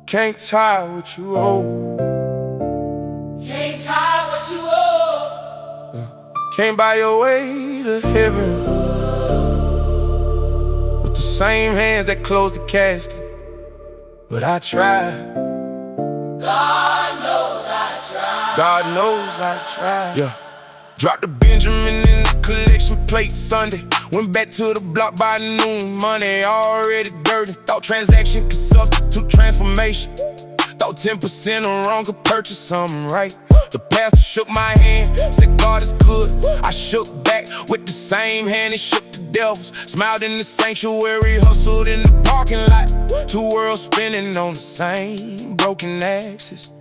Can't tie what you owe. Can't tie what you owe. Can't buy your way to heaven with the same hands that closed the casket. But I tried. God knows I tried. God knows I tried. Yeah. Dropped the Benjamin in the collection plate Sunday. Went back to the block by noon. Money already dirty. Thought transaction could substitute transformation. Thought 10% wrong could purchase something right. The pastor shook my hand, said God is good. I shook back with the same hand he shook the devils. Smiled in the sanctuary, hustled in the parking lot. Two worlds spinning on the same broken axis.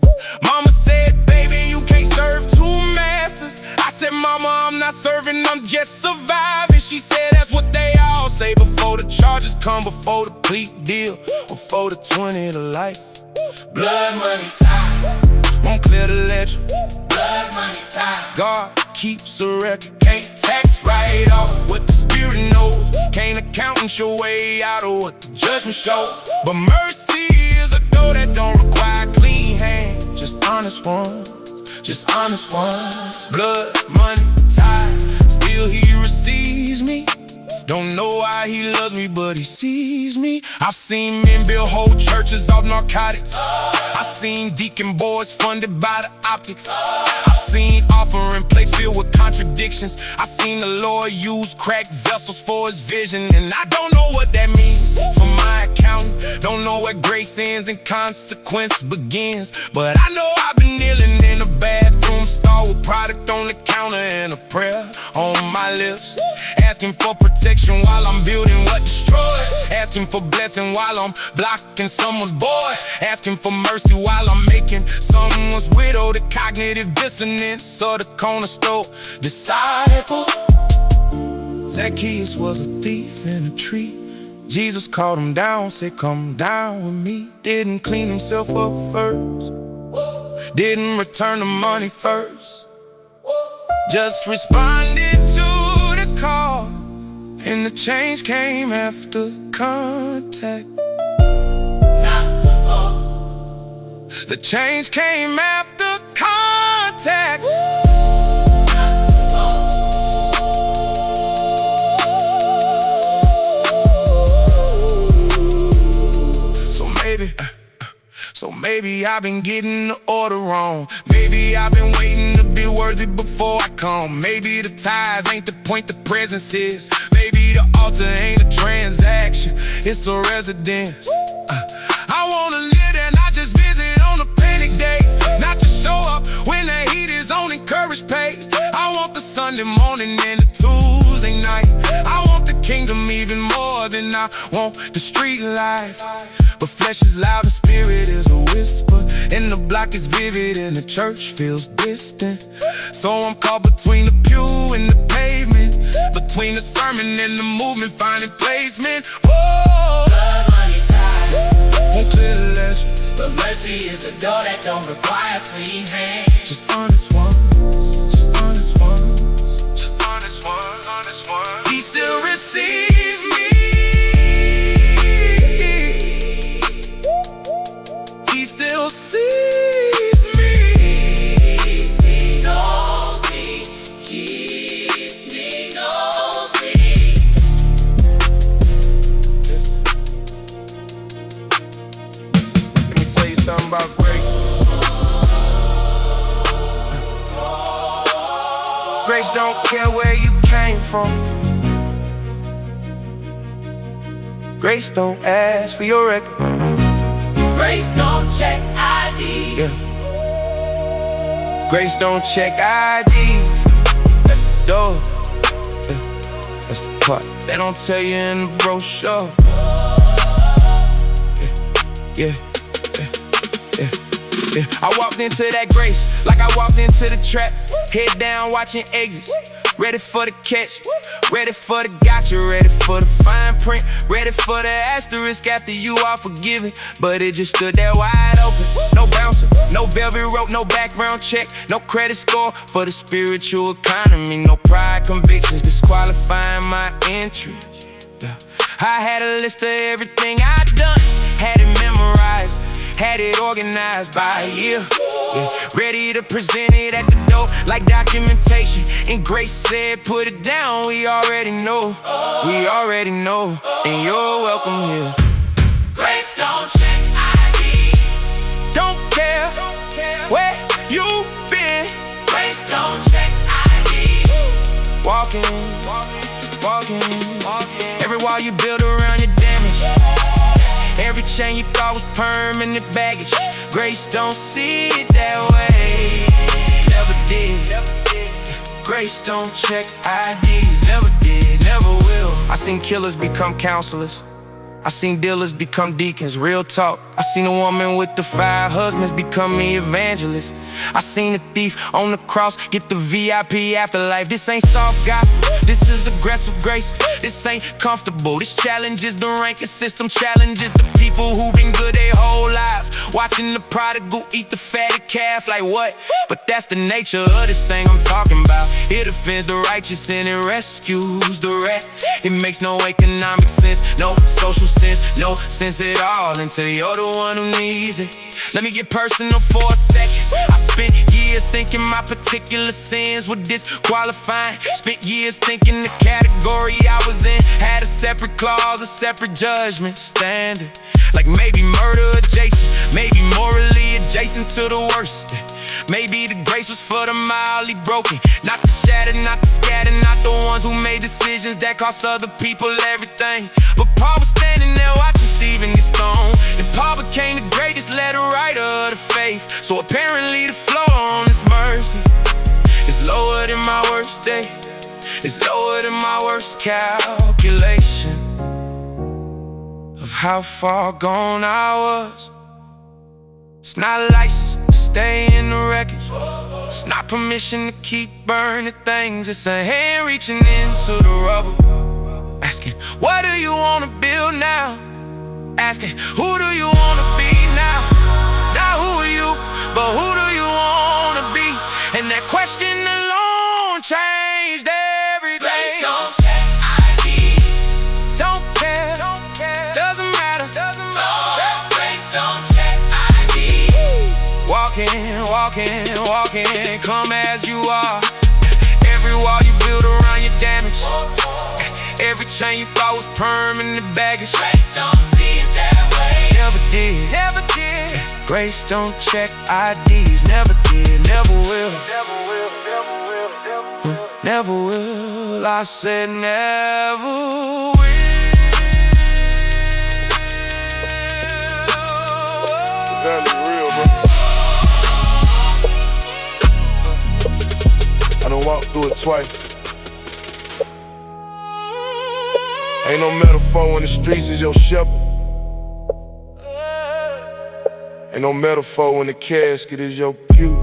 Mama said, baby, you can't serve two masters. I said, mama, I'm not serving, I'm just surviving. She said, that's what they all say before the charges come, before the plea deal, before the 20 to life. Blood money time. Won't clear the ledger. Blood money time. God keeps a record. Can't tax right off what the spirit knows. Can't account your way out of what the judgment shows. But mercy is a door that don't require clean hands. Just honest ones, just honest ones. Blood, money, time. Still he receives me. Don't know why he loves me, but he sees me. I've seen men build whole churches off narcotics. I've seen deacon boys funded by the optics. I've seen offering plates filled with contradictions. I've seen the Lord use cracked vessels for his vision. And I don't know what that means for my accountant. Don't know where grace ends and consequence begins. But I know I've been kneeling in the bathroom stall with product on the counter and a prayer on my lips. Asking for protection while I'm building what destroys. Asking for blessing while I'm blocking someone's boy. Asking for mercy while I'm making someone's widow. The cognitive dissonance of the corner store disciple. Zacchaeus was a thief in a tree. Jesus called him down, said come down with me. Didn't clean himself up first. Didn't return the money first. Just responded to the call, and the change came after contact. Not before. The change came after contact. Not before. So maybe I've been getting the order wrong. Maybe I've been waiting to be worthy before I come. Maybe the tithe ain't the point, the presence is. Maybe the altar ain't a transaction, it's a residence. I wanna live there, not just visit on the panic days. Not just show up when the heat is on encouraged pace. I want the Sunday morning and the Tuesday night. I want the kingdom even more than I want the street life. But flesh is loud and spirit is a whisper, and the block is vivid and the church feels distant. So I'm caught between the pew and the pavement, between the sermon and the movement, finding placement. Whoa. Blood money time. Won't clear the ledger. But mercy is a door that don't require clean hands. Just honest ones, just honest ones, just honest ones, honest ones. He still receives me. He still sees me. He knows me. He knows me. Let me tell you something about grace. Grace don't care where you came from. Grace don't ask for your record. Grace don't check ID. Yeah. Grace don't check IDs. At the door. Yeah. That's the part they don't tell you in the brochure. Yeah. I walked into that grace like I walked into the trap. Head down watching exits, ready for the catch, ready for the gotcha, ready for the fine print, ready for the asterisk after you are forgiven. But it just stood there wide open. No bouncer, no velvet rope, no background check, no credit score for the spiritual economy. No pride convictions disqualifying my entry. I had a list of everything I'd done, had it memorized. had it organized by year. Yeah. Ready to present it at the door like documentation. And Grace said, put it down, we already know. We already know, and you're welcome here. Grace don't check IDs. Don't care where you've been. Grace don't check IDs. Walking. Every wall you build around your damage. Every chain you thought was permanent baggage. Grace don't see it that way. Never did. Grace don't check IDs. Never did, never will. I seen killers become counselors. I seen dealers become deacons, real talk. I seen a woman with the 5 husbands become an evangelist. I seen a thief on the cross get the VIP afterlife. This ain't soft gospel, this is aggressive grace. This ain't comfortable, this challenges the ranking system. Challenges the people who been good their whole lives. Watching the prodigal eat the fatted calf, like what? But that's the nature of this thing I'm talking about. It offends the righteous and it rescues the rat. It makes no economic sense, no social sense, no sense at all until you're the one who needs it. Let me get personal for a second. I spent years thinking my particular sins were disqualifying. Spent years thinking the category I was in had a separate clause, a separate judgment standard. Like maybe murder adjacent, maybe morally adjacent to the worst. Maybe the grace was for the mildly broken, not the shattered, not the scattered, not the ones who made decisions that cost other people everything. But Paul was standing there watching Stephen get stoned, and Paul became the greatest letter writer of the faith. So apparently the floor on his mercy is lower than my worst day. It's lower than my worst calculation of how far gone I was. It's not a license to stay in the wreckage. It's not permission to keep burning things. It's a hand reaching into the rubble, asking, what do you wanna build now? Asking, who do you wanna be now? Not who are you, but who do you wanna be? And that question alone changed everything. Grace don't check IDs. Don't care, doesn't matter. Grace don't check IDs. Walking, come as you are. Every wall you build around your damage. Every chain you thought was permanent baggage. Grace don't see it that way. Never did. Grace don't check IDs. Never did, never will. Never will. I said never will. Real, bro. I done walked through it twice. Ain't no metaphor when the streets is your shepherd. Ain't no metaphor when the casket is your pew.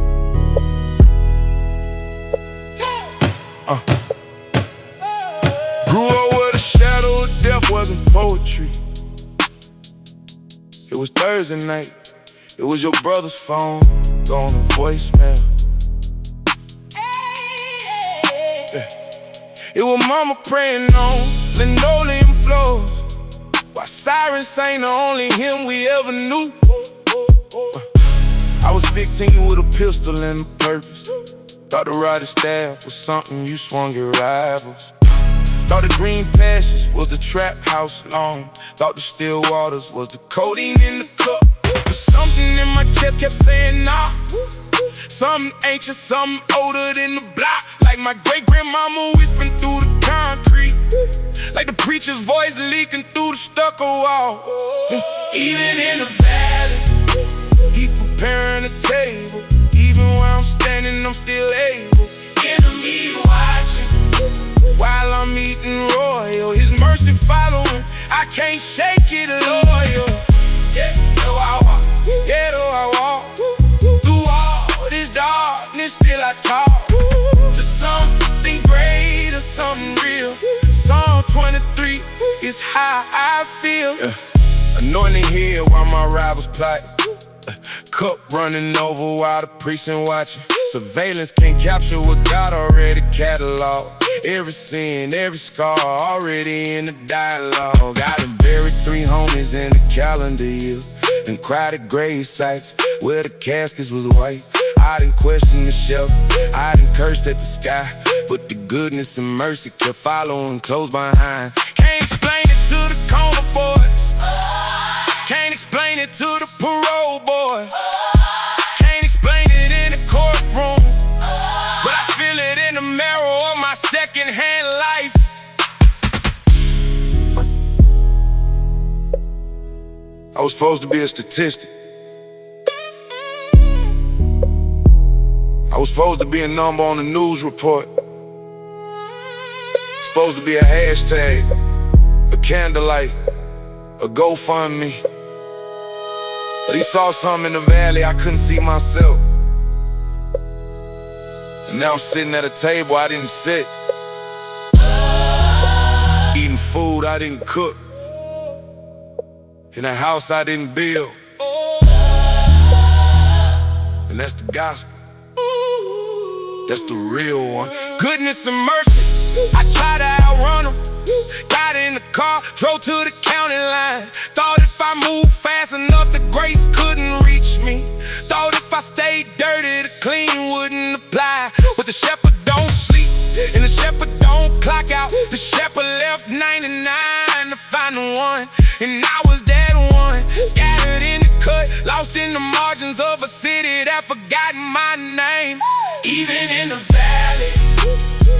Grew up where the shadow of death wasn't poetry. It was Thursday night. It was your brother's phone, going to voicemail. Yeah. It was mama praying on linoleum floors, while sirens sang the only hymn we ever knew. I was 15 with a pistol and a purpose. Thought the rider staff was something you swung at rivals. Thought the green pastures was the trap house lawn. Thought the still waters was the codeine in the cup. But something in my chest kept saying nah. Something ancient, something older than the block. Like my great-grandmama whispering through the concrete. Like the preacher's voice leaking through the stucco wall. Even in the valley, he preparing a table. Even while I'm standing, I'm still able. Enemy watching while I'm eating royal. His mercy following, I can't shake it loyal. Yeah, though I walk, through all this darkness, still I talk to something greater, something real. Psalm 23 is how I feel. Anointing head while my rivals plot. Cup running over while the precinct watching. Surveillance can't capture what God already cataloged. Every sin, every scar already in the dialogue. I done buried 3 homies in the calendar year. and cried at grave sites where the caskets was white. I didn't question the shelf, I didn't curse at the sky, but the goodness and mercy kept following close behind. Can't explain it to the corner boys, can't explain it to the parole boy, can't explain it in the courtroom, but I feel it in the marrow of my second-hand life. I was supposed to be a statistic. I was supposed to be a number on the news report. Supposed to be a hashtag, a candlelight, a GoFundMe. But he saw something in the valley I couldn't see myself. And now I'm sitting at a table I didn't sit, eating food I didn't cook, in a house I didn't build. And that's the gospel, that's the real one. Goodness and mercy, I tried to outrun them. Got in the car, drove to the county line. Thought if I moved fast enough, the grace couldn't reach me. Thought if I stayed dirty, the clean wouldn't apply. But the shepherd don't sleep, and the shepherd don't clock out. The shepherd left 99 to find the one, and I was that one. Scattered in the cut, lost in the margins of a city that forgotten my name. Even in the valley,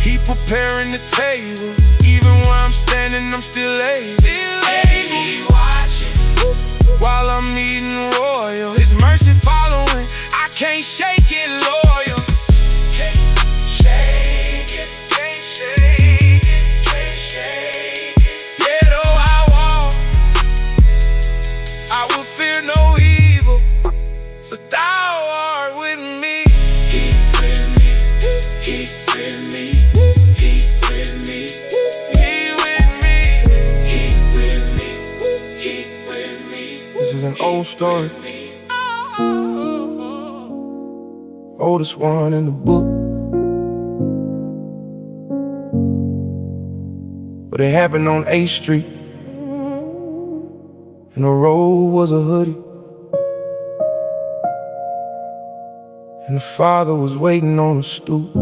he preparing the table. Even where I'm standing, I'm still able. He watching while I'm eating royal. His mercy following, I can't shake it, loyal. Can't shake it, can't shake it, can't shake it. Yeah, though I walk, I will fear no evil, for thou art with me. This is an old story, oldest one in the book, but it happened on 8th Street, and the road was a hoodie, and the father was waiting on a stoop,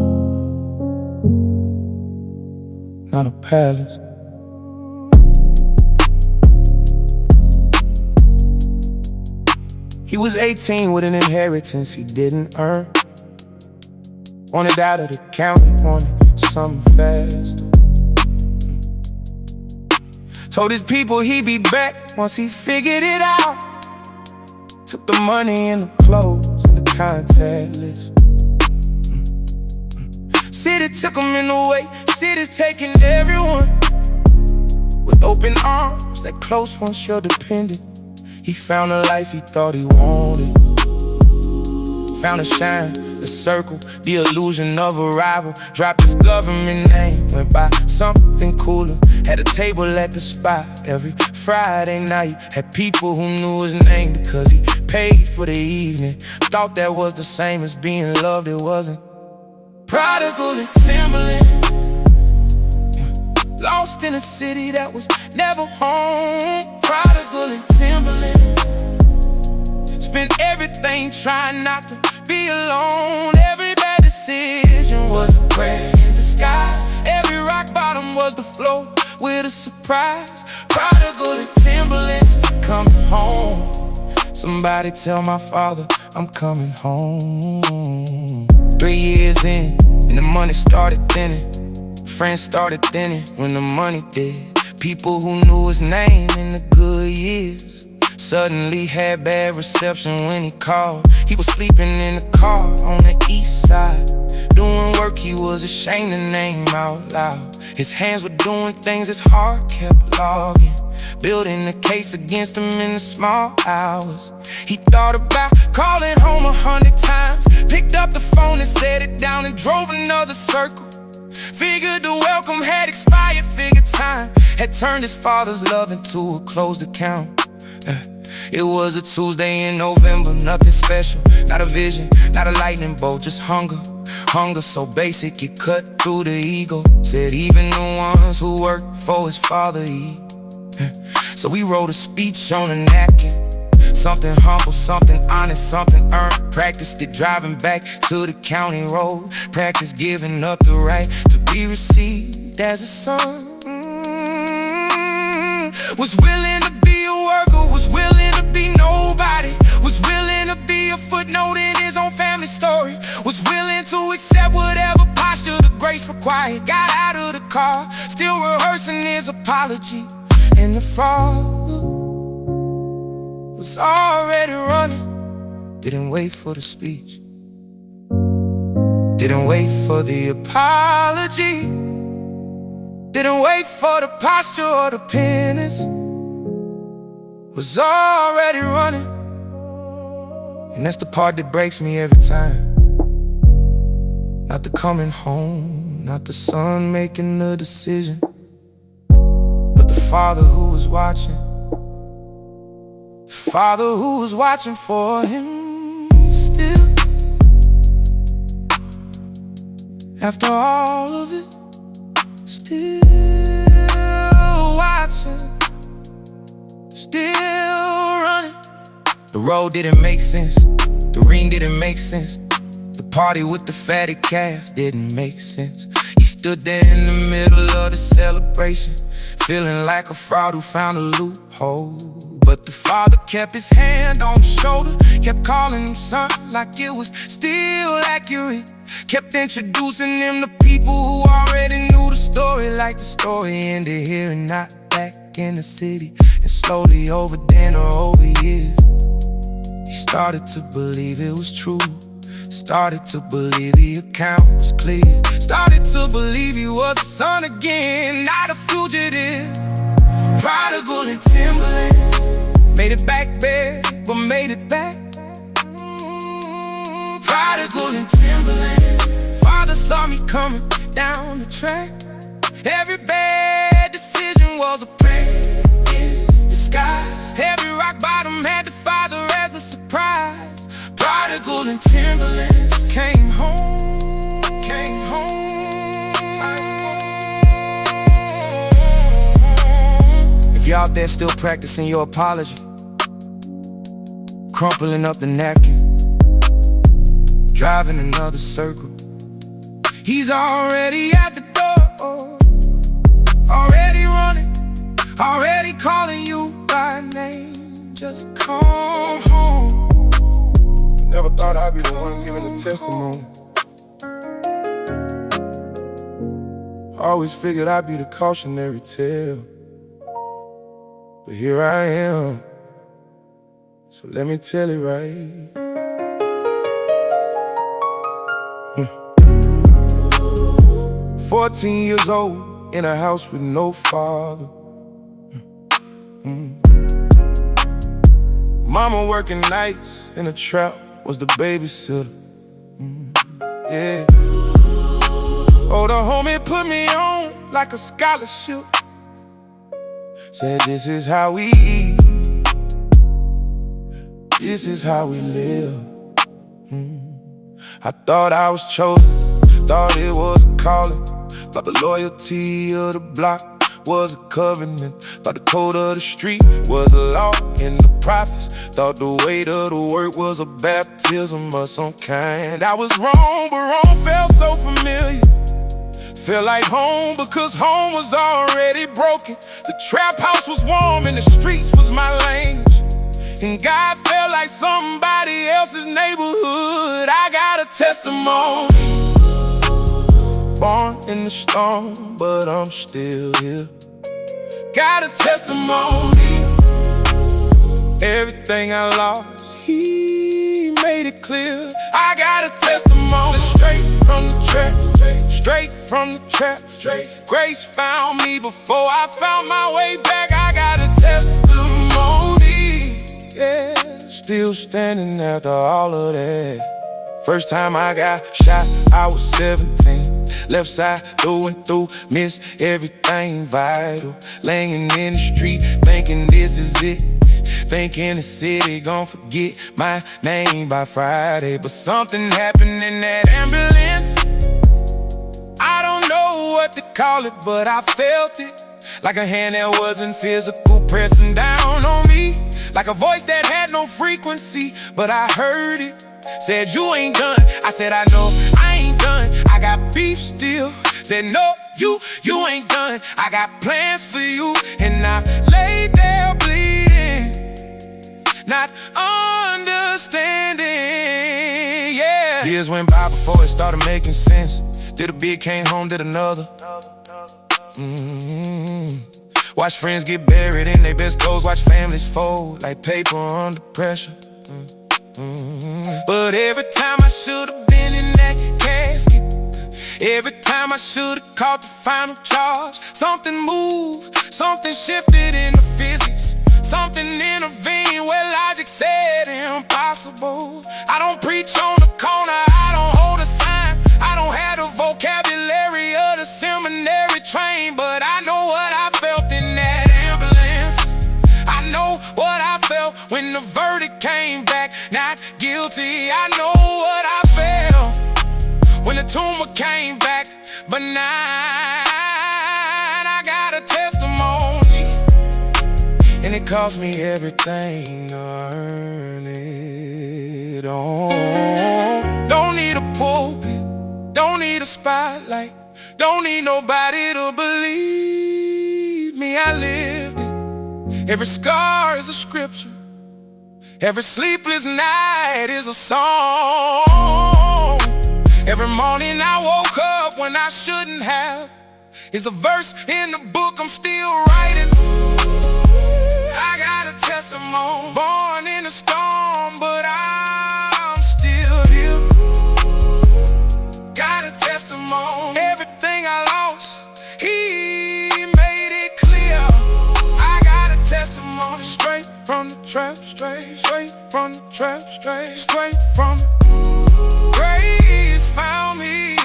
not a palace. He was 18 with an inheritance he didn't earn. Wanted out of the county, wanted something faster. Told his people he'd be back once he figured it out. Took the money and the clothes and the contact list. City took him in the way, city's taking everyone. With open arms, that close once you're dependent. He found a life he thought he wanted. Found a shine, the circle, the illusion of arrival. Dropped his government name, went by something cooler. Had a table at the spot every Friday night. Had people who knew his name because he paid for the evening. Thought that was the same as being loved, it wasn't. Prodigal and Timberlands, lost in a city that was never home. Prodigal and Timberlands, spent everything trying not to be alone. Every bad decision was a prayer in disguise. Every rock bottom was the floor with a surprise. Prodigal and Timberlands, coming home. Somebody tell my father I'm coming home. 3 years in, and the money started thinning. Friends started thinning when the money did. People who knew his name in the good years suddenly had bad reception when he called. He was sleeping in the car on the east side, doing work he was ashamed to name out loud. His hands were doing things his heart kept logging, building a case against him in the small hours. He thought about calling home 100 times, picked up the phone and set it down and drove another circle. Figured the welcome had expired, figured time had turned his father's love into a closed account. It was a Tuesday in November, nothing special, not a vision, not a lightning bolt, just hunger. Hunger so basic it cut through the ego. Said even the ones who work for his father eat. So he wrote a speech on a napkin, Something humble, something honest, something earned. Practiced it driving back to the county road. Practice giving up the right to be received as a son. Was willing to be a worker, was willing to be nobody, was willing to be a footnote in his own family story, was willing to accept whatever posture the grace required. Got out of the car, still rehearsing his apology, and the father was already running. Didn't wait for the speech, didn't wait for the apology, didn't wait for the posture or the penance. Was already running. And that's the part that breaks me every time. Not the coming home, not the son making the decision, but the father who was watching. The father who was watching for him still. After all of it, still watching, still running. The road didn't make sense, the ring didn't make sense, the party with the fatty calf didn't make sense. He stood there in the middle of the celebration, feeling like a fraud who found a loophole. But the father kept his hand on his shoulder, kept calling him son like it was still accurate, kept introducing him to people who already knew the story, like the story ended here and not back in the city. And slowly over dinner, over years, he started to believe it was true, started to believe the account was clear, started to believe he was a son again, not a fugitive. Prodigal in Timberlands, made it back bare, but made it back. Prodigal in Timberlands, father saw me coming down the track. Every bad decision was a prayer in disguise. Every rock bottom had the father as a surprise. Prodigal in Timberlands came home, came home. If you're out there still practicing your apology, crumpling up the napkin, driving another circle, he's already at the door, already running, already calling you by name. Just come home. Never thought I'd be the one giving the testimony. Always figured I'd be the cautionary tale, but here I am, so let me tell it right. 14 years old, in a house with no father. Mama working nights in a trap, was the babysitter. Yeah. Oh, the homie put me on like a scholarship. Said this is how we eat, this is how we live. I thought I was chosen, thought it was a calling, thought the loyalty of the block was a covenant, thought the code of the street was a law in the prophets, thought the weight of the work was a baptism of some kind. I was wrong, but wrong felt so familiar. Felt like home because home was already broken. The trap house was warm and the streets was my language, and God felt like somebody else's neighborhood. I got a testimony. Born in the storm, but I'm still here. Got a testimony. Everything I lost, He made it clear. I got a testimony. Straight from the trap, straight from the trap. Grace found me before I found my way back. I got a testimony. Yeah, still standing after all of that. First time I got shot, I was 17. Left side, through and through, missed everything vital. Laying in the street, thinking this is it, thinking the city gon' forget my name by Friday. But something happened in that ambulance. I don't know what to call it, but I felt it, like a hand that wasn't physical pressing down on me. like a voice that had no frequency, but I heard it. Said you ain't done. I said I know I ain't done. I got beef still. Said no, you ain't done. I got plans for you, and I laid there bleeding, not understanding. Yeah. Years went by before it started making sense. Did a bid, came home, did another. Watch friends get buried in their best clothes. Watch families fold like paper under pressure. But every time I should've been in that casket, every time I should've caught the final charge, something moved, something shifted in the physics, something intervened where logic said impossible. I don't preach on the corner, I don't hold a sign, I don't have the vocabulary of the seminary train, but I know what I felt in that ambulance. I know what I felt when the verdict came back, not guilty. I know what I felt when the tumor came back, benign. I got a testimony, and it cost me everything to earn it. Oh, don't need a pulpit, don't need a spotlight, don't need nobody to believe me. I lived it. Every scar is a scripture, every sleepless night is a song. Every morning I woke up when I shouldn't have is a verse in the book I'm still writing. I got a testimony, born in a storm, but I'm still here. Got a testimony, everything I lost, He made it clear. I got a testimony, straight from the trap, straight from the trap, straight from the grace found me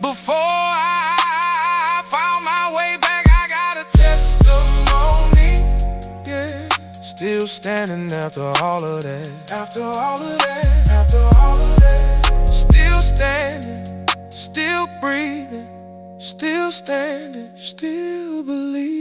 before I found my way back. I got a testimony, yeah. Still standing after all of that, after all of that, after all of that. Still standing, still breathing, still standing, still believing.